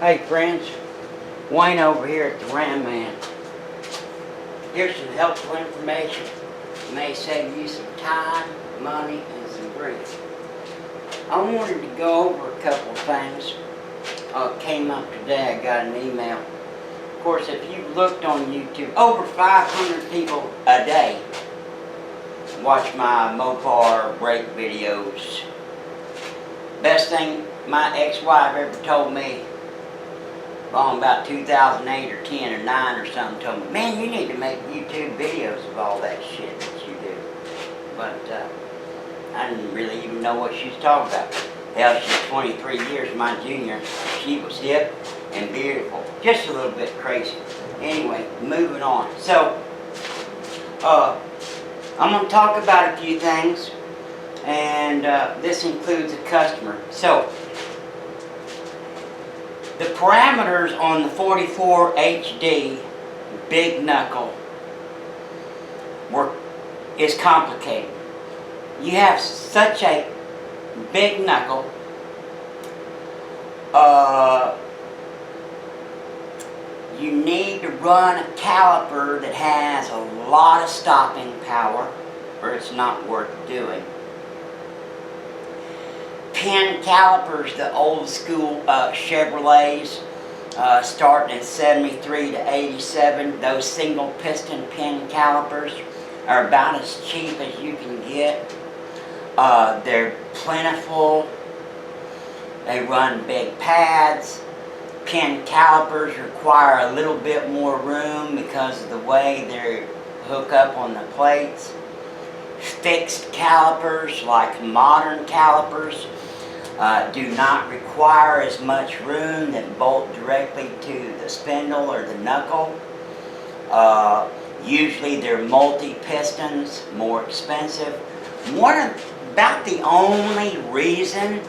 Hey friends, Wayne over here at the Ram Man. Here's some helpful information. It may save you some time, money, and some grief. I wanted to go over a couple of things. Came up today, I got an email. Of course, if you looked on YouTube, over 500 people a day watch my Mopar brake videos. Best thing my ex-wife ever told me, long about 2008 or 10 or 9 or something, told me, man, you need to make YouTube videos of all that shit that you do. But I didn't really even know what she was talking about. Hell, she's 23 years my junior. She was hip and beautiful. Just a little bit crazy. Anyway, moving on. So, I'm going to talk about a few things, and this includes a customer. So, the parameters on the 44 HD Big Knuckle is complicated. You have such a big knuckle, you need to run a caliper that has a lot of stopping power, or it's not worth doing. Pin calipers, the old school Chevrolets, starting in 73 to 87, those single piston pin calipers are about as cheap as you can get. They're plentiful. They run big pads. Pin calipers require a little bit more room because of the way they hook up on the plates. Fixed calipers, like modern calipers, do not require as much room that bolt directly to the spindle or the knuckle. Usually they're multi-pistons, more expensive. About the only reason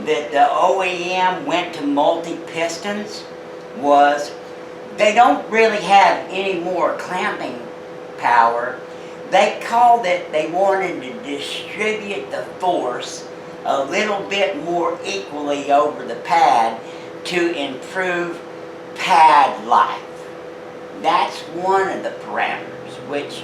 that the OEM went to multi-pistons was they don't really have any more clamping power. They called it, they wanted to distribute the force a little bit more equally over the pad to improve pad life. That's one of the parameters, which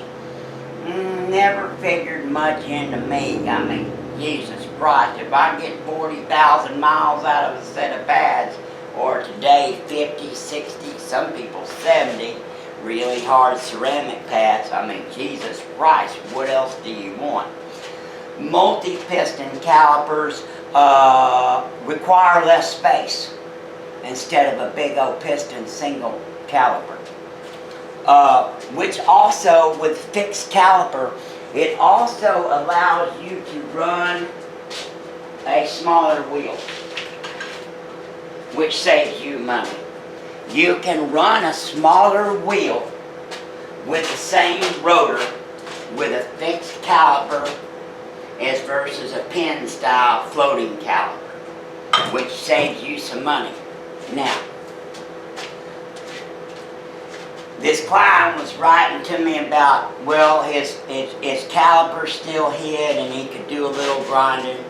never figured much into me. I mean, Jesus Christ, if I get 40,000 miles out of a set of pads, or today 50, 60, some people 70, really hard ceramic pads, I mean, Jesus Christ, what else do you want? Multi-piston calipers require less space instead of a big old piston single caliper. Which also, with fixed caliper, it also allows you to run a smaller wheel, which saves you money. You can run a smaller wheel with the same rotor with a fixed caliper as versus a pin style floating caliper, which saves you some money. Now, this client was writing to me about, well, his caliper still hid and he could do a little grinding.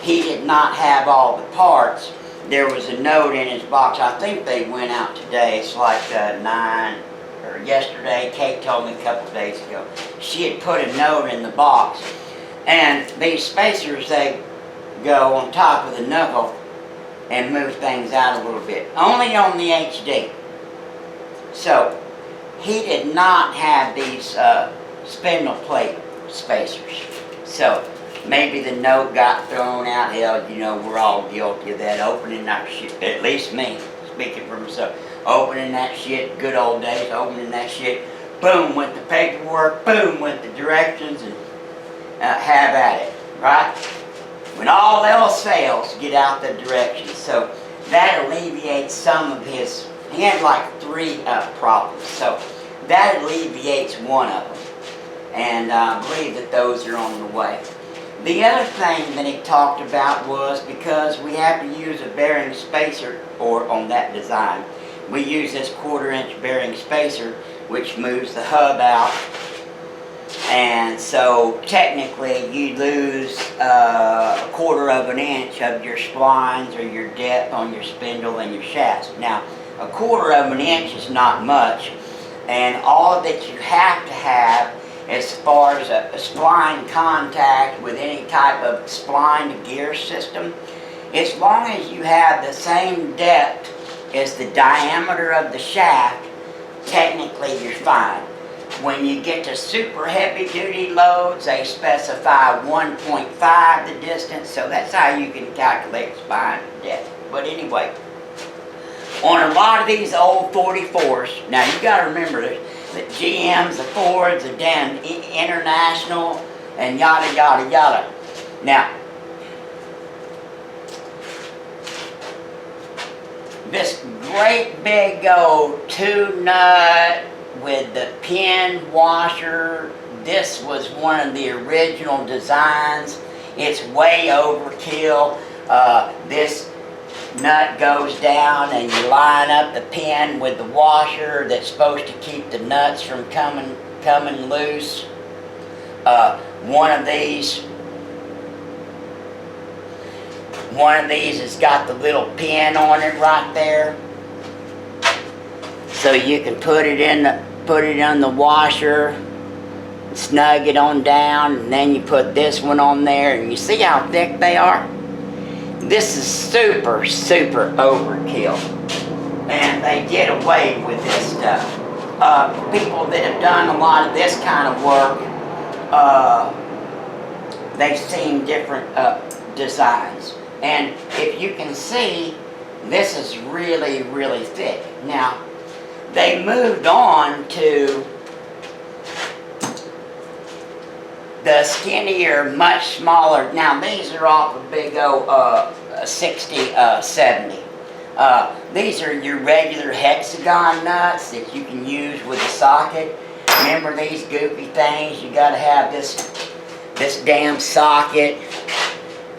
He did not have all the parts. There was a note in his box. I think they went out today. It's like 9, or yesterday. Kate told me a couple of days ago. She had put a note in the box. And these spacers, they go on top of the knuckle and move things out a little bit. Only on the HD. So, he did not have these spindle plate spacers. So, maybe the note got thrown out. Hell, you know, we're all guilty of that. Opening that shit, at least me, speaking for myself. Opening that shit, good old days, opening that shit. Boom, with the paperwork, boom, with the directions, and have at it, right? When all else fails, get out the directions. So, that alleviates some of his. He had like 3 problems, so that alleviates one of them, and I believe that those are on the way. The other thing that he talked about was, because we have to use a bearing spacer, or on that design, we use this 1/4 inch bearing spacer, which moves the hub out And so technically you lose a quarter of an inch of your splines or your depth on your spindle and your shafts. Now, a quarter of an inch is not much, and all that you have to have as far as a spline contact with any type of spline to gear system, as long as you have the same depth as the diameter of the shaft, technically you're fine. When you get to super heavy duty loads, they specify 1.5 the distance, so that's how you can calculate spine depth. But anyway, on a lot of these old 44s, now you got to remember the GMs, the Fords, the damn International, and yada yada yada. Now, this great big old 2-nut with the pin washer, this was one of the original designs. It's way overkill. This nut goes down and you line up the pin with the washer that's supposed to keep the nuts from coming loose. One of these has got the little pin on it right there, so you can put it on the washer, snug it on down, and then you put this one on there, and you see how thick they are? This is super overkill, and they did away with this stuff. People that have done a lot of this kind of work, they've seen different designs. And if you can see, this is really thick. Now, they moved on to the skinnier, much smaller. Now, these are off a big old 60, 70. These are your regular hexagon nuts that you can use with a socket. Remember these goofy things? You got to have this damn socket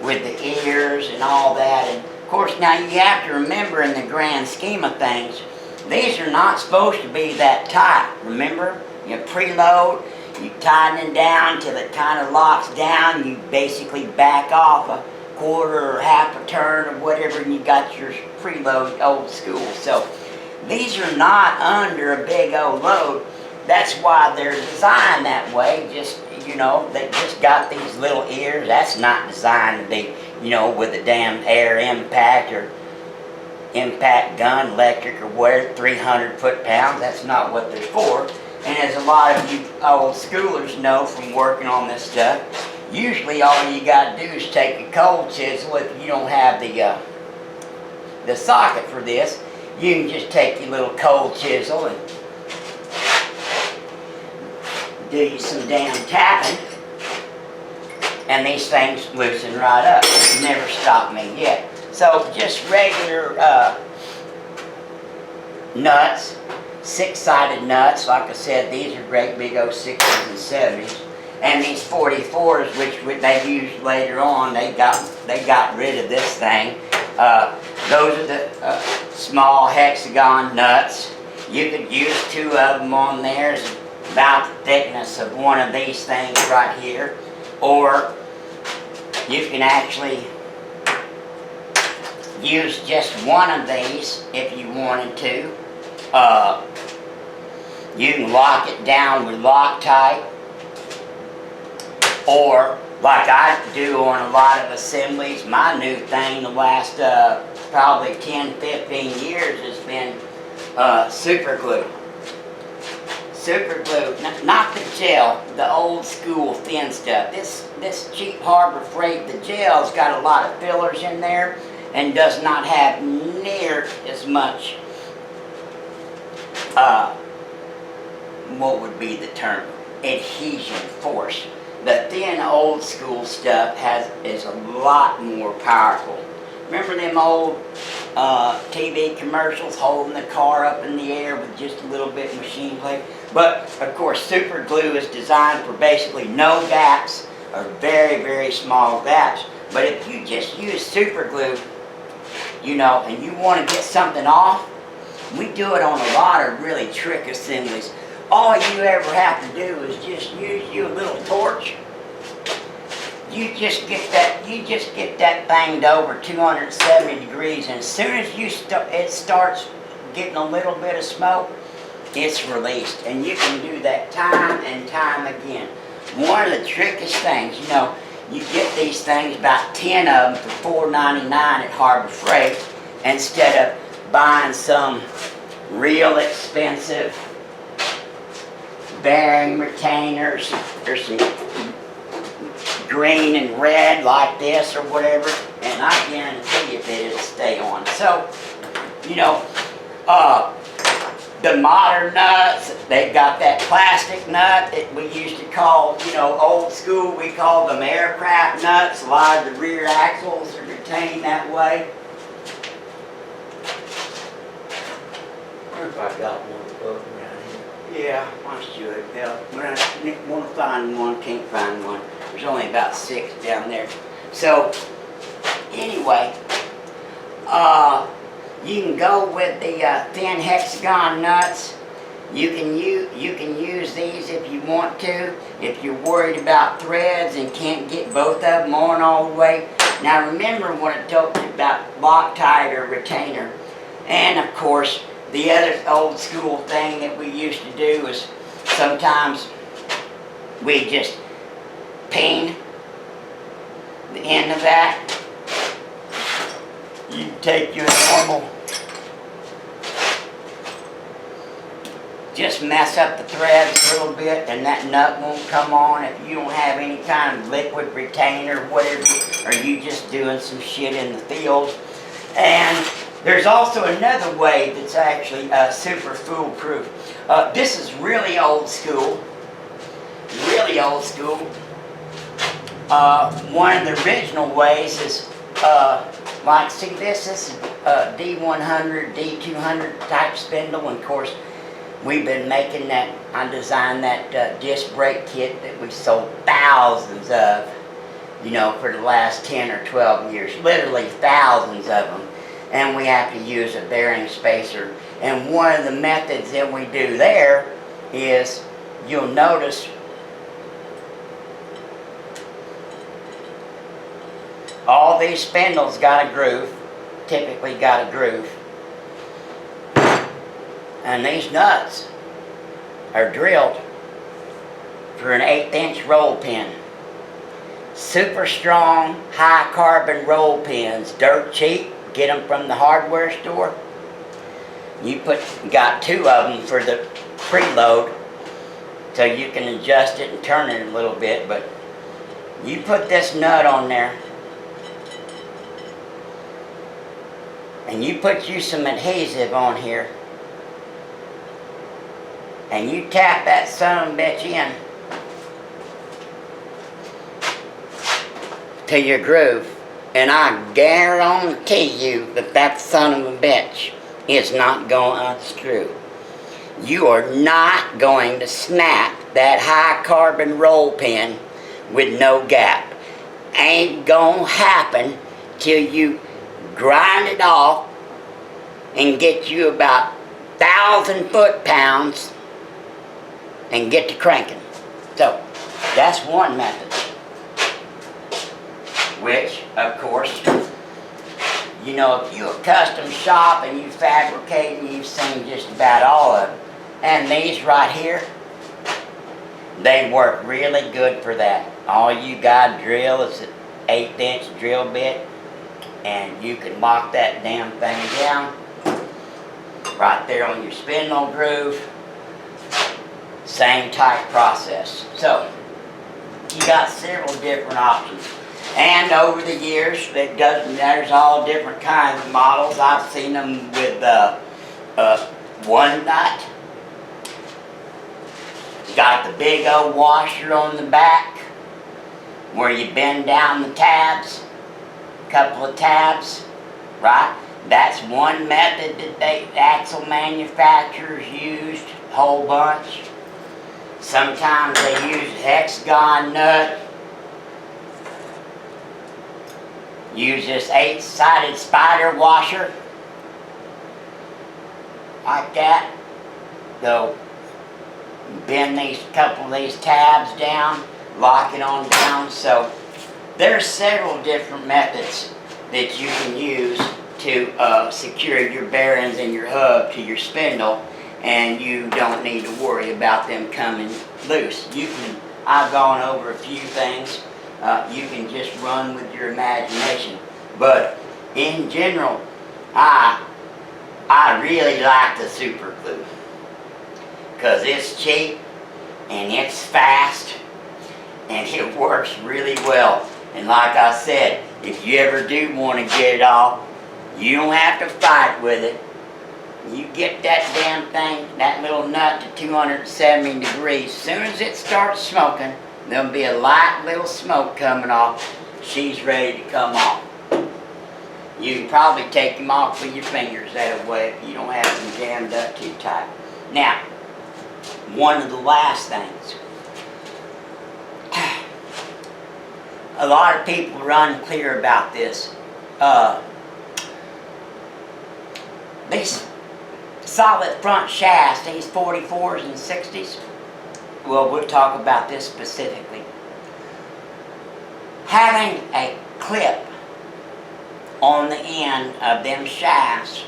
with the ears and all that. And of course, now you have to remember, in the grand scheme of things, these are not supposed to be that tight. Remember, you preload, you tighten it down till it kind of locks down. You basically back off a quarter or half a turn or whatever, and you got your preload old school. So these are not under a big old load. That's why they're designed that way. Just, you know, they just got these little ears. That's not designed to be, you know, with a damn air impact or impact gun, electric or whatever, 300 foot-pounds. That's not what they're for. And as a lot of you old schoolers know from working on this stuff, usually all you got to do is take a cold chisel. If you don't have the socket for this, you can just take your little cold chisel and do you some damn tapping, and these things loosen right up. Never stopped me yet. So just regular nuts, 6-sided nuts. Like I said, these are great big old 60s and 70s. And these 44s, which they used later on, they got rid of this thing. Those are the small hexagon nuts. You could use 2 of them on there. It's about the thickness of one of these things right here. Or you can actually use just one of these if you wanted to. You can lock it down with Loctite, or like I do on a lot of assemblies. My new thing the last probably 10-15 years has been super glue. Super glue, not the gel, the old school thin stuff. This cheap Harbor Freight, the gel's got a lot of fillers in there and does not have near as much, what would be the term, adhesion force. The thin old school stuff is a lot more powerful. Remember them old TV commercials holding the car up in the air with just a little bit of machine plate? But of course, super glue is designed for basically no gaps or very small gaps. But if you just use super glue, you know, and you want to get something off, we do it on a lot of really trick assemblies. all you ever have to do is just use you a little torch. You just get that thing to over 270 degrees, and as soon as it starts getting a little bit of smoke, it's released. And you can do that time and time again. One of the trickiest things, you know, you get these things, about 10 of them for $4.99 at Harbor Freight, instead of buying some real expensive bearing retainers. There's some green and red like this or whatever, and I guarantee you that it'll stay on. So, you know, the modern nuts, they've got that plastic nut that we used to call, you know, old school, we called them aircraft nuts. A lot of the rear axles are retained that way. I wonder if I got one around here. Yeah, I should. Yeah, when I want to find one, can't find one. There's only about 6 down there. So, anyway, you can go with the thin hexagon nuts. You can use these if you want to. If you're worried about threads and can't get both of them on all the way. Now remember what I told you about Loctite or retainer. And of course, the other old school thing that we used to do is sometimes we just ping the end of that. You take your normal, just mess up the threads a little bit and that nut won't come on if you don't have any kind of liquid retainer, whatever, or you just doing some shit in the field. And there's also another way that's actually super foolproof. This is really old school, really old school. One of the original ways is like, see this is D100, D200 type spindle, and of course we've been making that, I designed that disc brake kit that we sold thousands of, you know, for the last 10 or 12 years, literally thousands of them, and we have to use a bearing spacer. And one of the methods that we do there is, you'll notice all these spindles got a groove, typically got a groove. And these nuts are drilled for an 1/8" roll pin. Super strong, high carbon roll pins, dirt cheap, get them from the hardware store. You got 2 of them for the preload, so you can adjust it and turn it a little bit, but you put this nut on there, and you put you some adhesive on here, and you tap that son of a bitch in to your groove, and I guarantee you that that son of a bitch is not going to unscrew. You are not going to snap that high carbon roll pin with no gap. Ain't gonna happen till you grind it off and get you about 1,000 foot-pounds and get to cranking. So that's one method, which of course, you know, if you a custom shop and you fabricate, and you've seen just about all of them. And these right here, they work really good for that. All you got to drill is an 1/8" drill bit, and you can lock that damn thing down right there on your spindle groove. Same type process. So you got several different options. And over the years, there's all different kinds of models. I've seen them with one nut. Got the big old washer on the back where you bend down the tabs, a couple of tabs, right? That's one method that axle manufacturers used, a whole bunch. Sometimes they use a hexagon nut. Use this 8-sided spider washer, like that. Though bend these couple of these tabs down, lock it on down. So there's several different methods that you can use to secure your bearings and your hub to your spindle, and you don't need to worry about them coming loose. I've gone over a few things. You can just run with your imagination. But in general, I really like the super glue because it's cheap and it's fast and it works really well. And like I said, if you ever do want to get it off, you don't have to fight with it. You get that damn thing, that little nut to 270 degrees. As soon as it starts smoking, there'll be a light little smoke coming off. She's ready to come off. You can probably take them off with your fingers that way if you don't have them jammed up too tight. Now, one of the last things. A lot of people are unclear about this. These solid front shafts, these 44s and 60s, well, we'll talk about this specifically. Having a clip on the end of them shafts,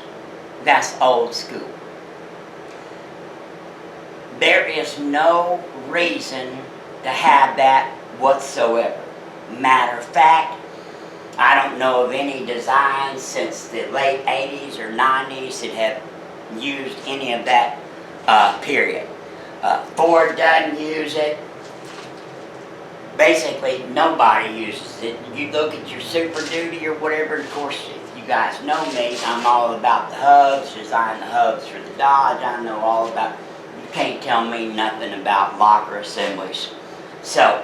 that's old school. There is no reason to have that whatsoever. Matter of fact, I don't know of any designs since the late 80s or 90s that have used any of that period. Ford doesn't use it. Basically, nobody uses it. You look at your Super Duty or whatever, of course, if you guys know me, I'm all about the hubs, design the hubs for the Dodge. I know all about, you can't tell me nothing about locker assemblies. So,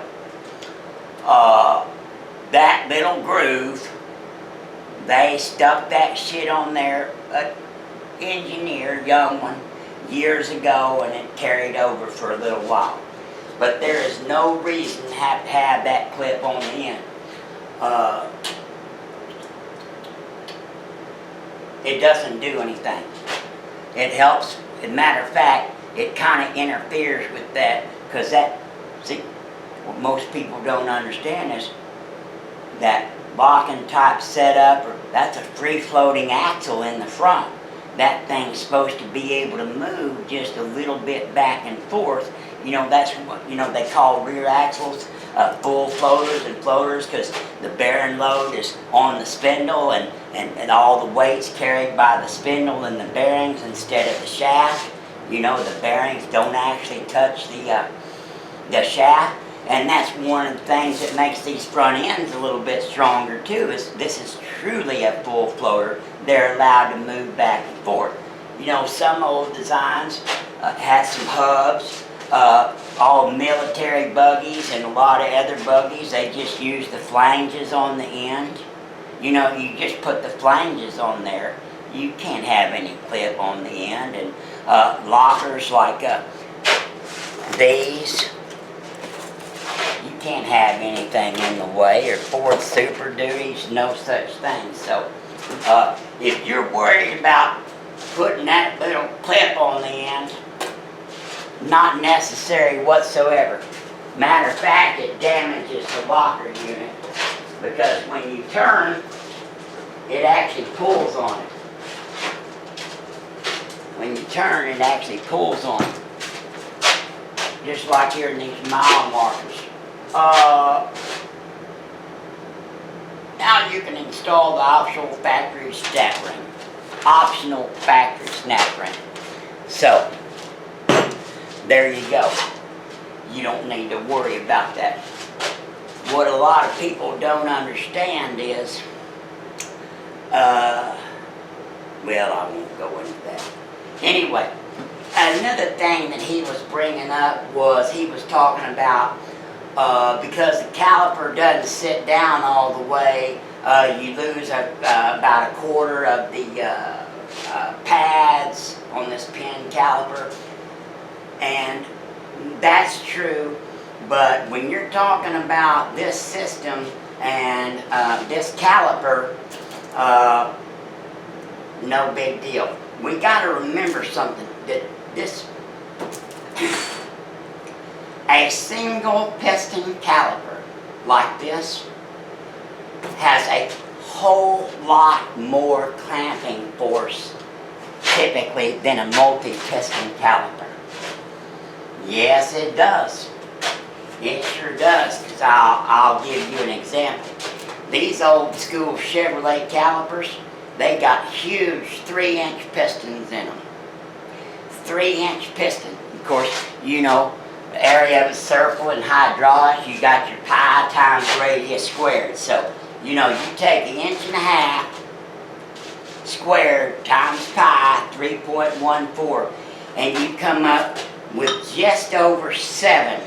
that little groove, they stuck that shit on there, engineer, young one, years ago, and it carried over for a little while. But there is no reason to have that clip on the end. It doesn't do anything. It helps. As a matter of fact, it kind of interferes with that, because that, see, what most people don't understand is that locking type setup, or that's a free floating axle in the front. That thing's supposed to be able to move just a little bit back and forth. You know, that's what, you know, they call rear axles full floaters and floaters, because the bearing load is on the spindle, and all the weight's carried by the spindle and the bearings instead of the shaft. You know, the bearings don't actually touch the shaft. And that's one of the things that makes these front ends a little bit stronger too, is this is truly a full floater. They're allowed to move back and forth. You know, some old designs had some hubs, all military buggies and a lot of other buggies, they just use the flanges on the end. You know, you just put the flanges on there. You can't have any clip on the end. And lockers like these, you can't have anything in the way, or Ford Super Duties, no such thing. So if you're worried about putting that little clip on the end, not necessary whatsoever. Matter of fact, it damages the locker unit, because when you turn, it actually pulls on it. When you turn, it actually pulls on it. Just like here in these mile markers. Now you can install the optional factory snap ring. Optional factory snap ring. So, there you go. You don't need to worry about that. What a lot of people don't understand is, well, I won't go into that. Anyway, another thing that he was bringing up was he was talking about because the caliper doesn't sit down all the way, you lose about a quarter of the pads on this pin caliper. And that's true, but when you're talking about this system and this caliper, no big deal. We got to remember something, that this A single piston caliper like this has a whole lot more clamping force typically than a multi-piston caliper. Yes, it does. It sure does, because I'll give you an example. These old school Chevrolet calipers, they got huge 3-inch pistons in them. 3-inch piston. Of course, you know, the area of a circle in hydraulics, you got your pi times radius squared. So, you know, you take 1.5 inches squared times pi, 3.14, and you come up with just over 7.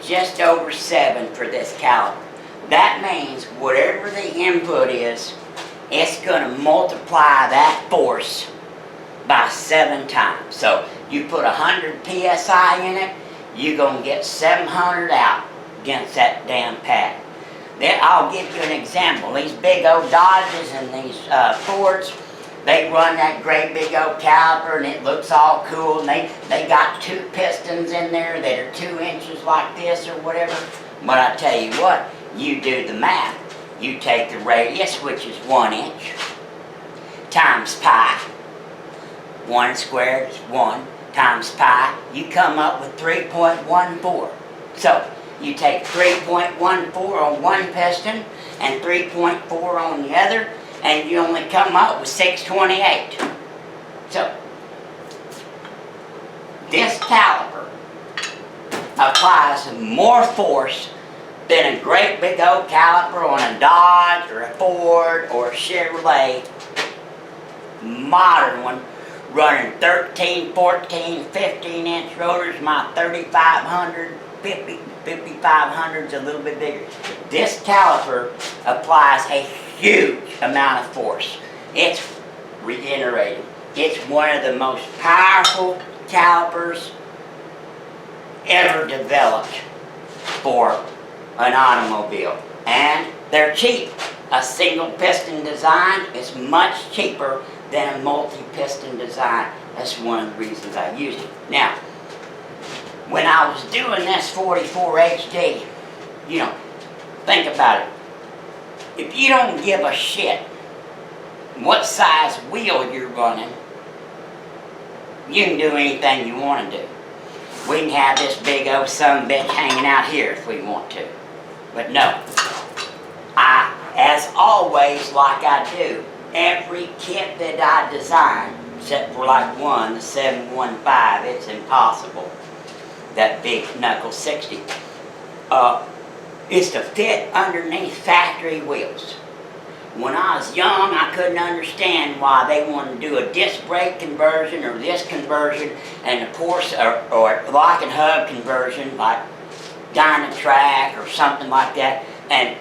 Just over 7 for this caliper. That means whatever the input is, it's going to multiply that force by 7 times. So you put 100 psi in it, you're going to get 700 out against that damn pad. Then I'll give you an example. These big old Dodges and these Fords, they run that great big old caliper and it looks all cool, and they got 2 pistons in there that are 2 inches like this or whatever. But I tell you what, you do the math. You take the radius, which is 1 inch, times pi. 1 squared is 1 times pi. You come up with 3.14. So you take 3.14 on one piston and 3.4 on the other, and you only come up with 628. So this caliper applies more force than a great big old caliper on a Dodge or a Ford or a Chevrolet modern one running 13, 14, 15-inch rotors. My 3500, 5500's a little bit bigger. This caliper applies a huge amount of force. It's regenerating. It's one of the most powerful calipers ever developed for an automobile, and they're cheap. A single piston design is much cheaper than a multi-piston design. That's one of the reasons I use it. Now, when I was doing this 44 HD, you know, think about it. If you don't give a shit what size wheel you're running, you can do anything you want to do. We can have this big old sumbitch hanging out here if we want to. But no, I, as always, like I do, every kit that I design, except for like one, the 715, it's impossible. That big knuckle 60, is to fit underneath factory wheels. When I was young, I couldn't understand why they wanted to do a disc brake conversion or this conversion and a Porsche or lock and hub conversion like Dynatrac or something like that, and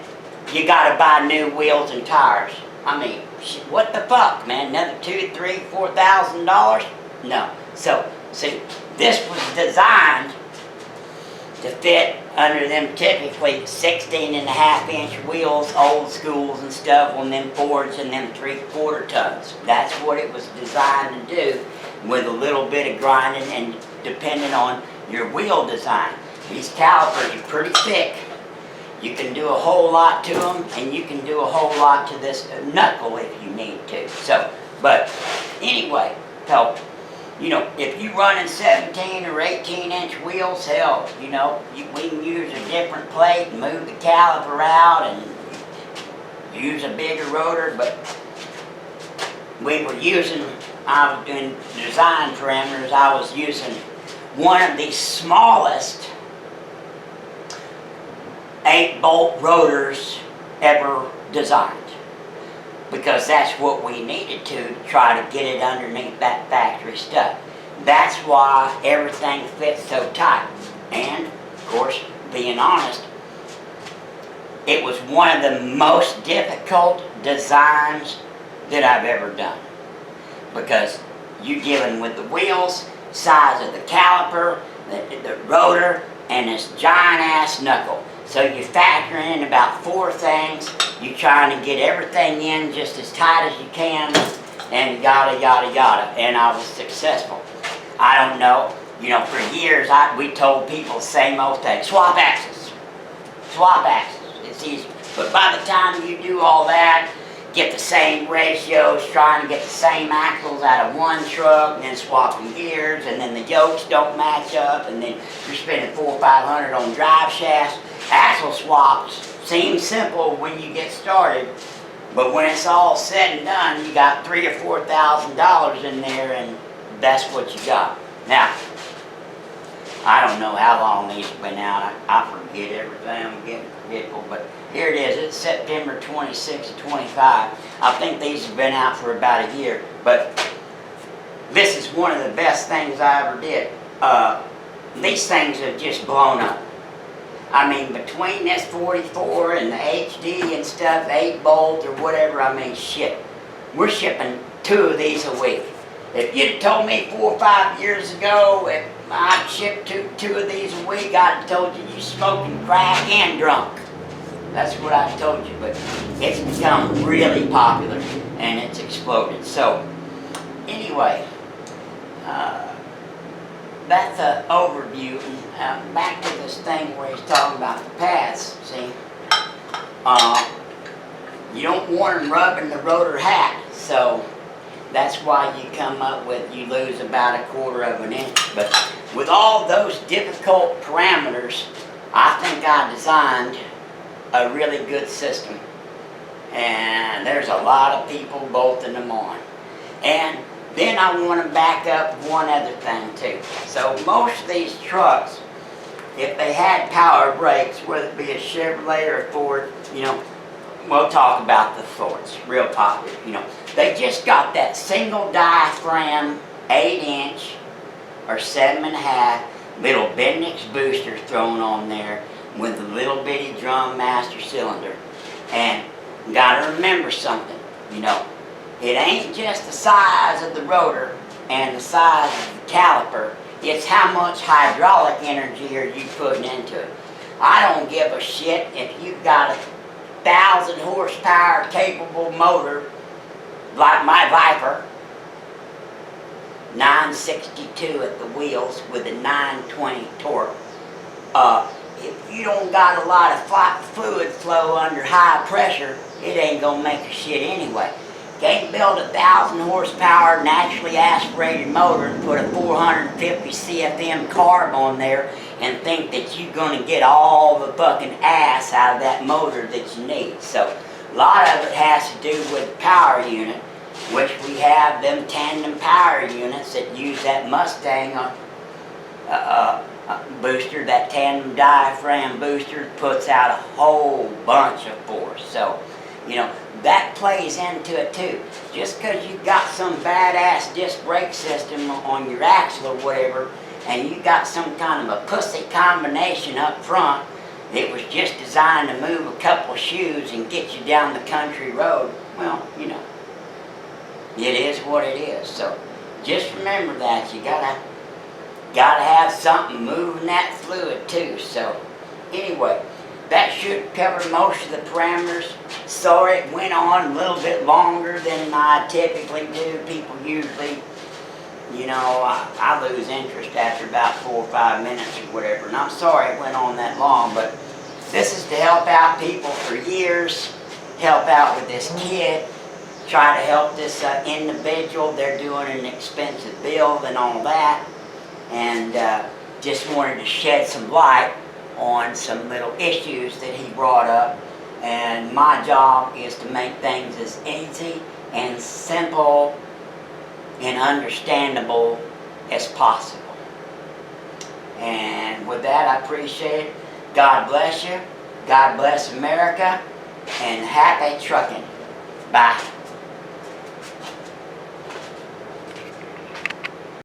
you got to buy new wheels and tires. I mean, what the fuck, man? Another $2,000, $3,000, $4,000? No. So, see, this was designed to fit under them typically 16.5-inch wheels, old schools and stuff, on them Fords and them 3/4 tons. That's what it was designed to do, with a little bit of grinding and depending on your wheel design. These calipers are pretty thick. You can do a whole lot to them, and you can do a whole lot to this knuckle if you need to. So, but anyway, so, you know, if you running 17 or 18-inch wheels, hell, you know, we can use a different plate and move the caliper out and use a bigger rotor. But we were using, I was doing design parameters, I was using one of the smallest 8-bolt rotors ever designed, because that's what we needed to try to get it underneath that factory stuff. That's why everything fits so tight. And, of course, being honest, it was one of the most difficult designs that I've ever done, because you're dealing with the wheels, size of the caliper, the rotor, and this giant-ass knuckle. So you factor in about 4 things. You're trying to get everything in just as tight as you can, and yada, yada, yada. And I was successful. I don't know. You know, for years we told people the same old thing. Swap axles. Swap axles. It's easy. But by the time you do all that, get the same ratios, trying to get the same axles out of one truck, and then swapping gears, and then the yokes don't match up, and then you're spending $400 or $500 on drive shafts. Axle swaps seem simple when you get started, but when it's all said and done, you got $3,000 or $4,000 in there, and that's what you got. Now, I don't know how long these have been out. I forget everything. I'm getting forgetful, but here it is. It's September 26 of 25. I think these have been out for about a year, but this is one of the best things I ever did. These things have just blown up. I mean, between this 44 and the HD and stuff, 8-bolt or whatever, I mean, shit. We're shipping 2 of these a week. If you'd told me 4 or 5 years ago if I'd ship two of these a week, I'd have told you you smoking crack and drunk. That's what I told you, but it's become really popular and it's exploded. So, anyway, that's an overview. And back to this thing where he's talking about the paths, see? You don't want them rubbing the rotor hat, so that's why you come up with, you lose about 1/4 of an inch. But with all those difficult parameters, I think I designed a really good system. And there's a lot of people bolting them on. And then I want to back up one other thing too. So most of these trucks, if they had power brakes, whether it be a Chevrolet or a Ford, you know, we'll talk about the Fords, real popular, you know. They just got that single diaphragm 8-inch or 7.5 little Bendix booster thrown on there with a little bitty drum master cylinder. And gotta remember something, you know, it ain't just the size of the rotor and the size of the caliper, it's how much hydraulic energy are you putting into it. I don't give a shit if you've got a 1,000 horsepower capable motor like my Viper, 962 at the wheels with a 920 torque. If you don't got a lot of fluid flow under high pressure, it ain't gonna make a shit anyway. Can't build a 1,000 horsepower naturally aspirated motor and put a 450 CFM carb on there and think that you're gonna get all the fucking ass out of that motor that you need. So a lot of it has to do with the power unit, which we have them tandem power units that use that Mustang booster, that tandem diaphragm booster puts out a whole bunch of force. So, you know, that plays into it too. Just because you've got some badass disc brake system on your axle or whatever, and you got some kind of a pussy combination up front that was just designed to move a couple of shoes and get you down the country road, well, you know, it is what it is. So just remember that you gotta have something moving that fluid too. So anyway, that should cover most of the parameters. Sorry it went on a little bit longer than I typically do. People usually, you know, I lose interest after about 4 or 5 minutes or whatever. And I'm sorry it went on that long, but this is to help out people for years, help out with this kid, try to help this individual. They're doing an expensive build and all that. And just wanted to shed some light on some little issues that he brought up. And my job is to make things as easy and simple and understandable as possible. And with that, I appreciate it. God bless you. God bless America. And happy trucking. Bye.